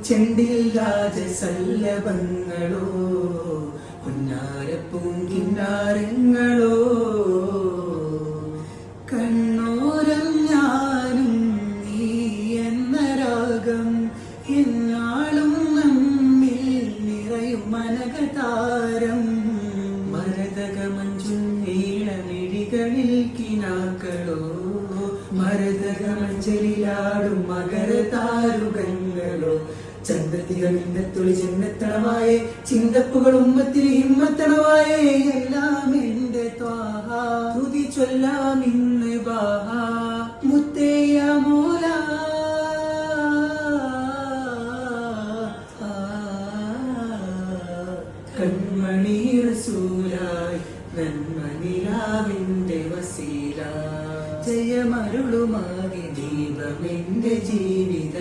ചെണ്ടിൽ രാജസല്ലഭങ്ങളോ പൊന്നാരപ്പൂങ്കിന്നാരങ്ങളോ കണ്ണോരം ഞാനും നീ എന്ന രാഗം എന്നാളും നമ്മിൽ നിറയും മനകതാരം മരതകമഞ്ചും നീളമിഴികളിൽ കിനാക്കളോ മരതകമഞ്ചലിലാടും മകരതാരുകങ്ങളോ ചന്ദ്രത്തികളിന്നത്തുളി ചിന്നത്തണമായേ ചിന്തപ്പുകൾ ഉമ്മത്തിൽ ഹിമ്മത്തണമായേ എല്ലാം എന്റെ ത്വാഹ തുതി ചൊല്ലാം ഇന്ന് ബാഹ മുത്തേയ മോല കൺമണി റസൂലായി നന്മനിലാവിന്റെ വസീല ജയമരുളുമാകെ ദീപമെന്റെ ജീവിത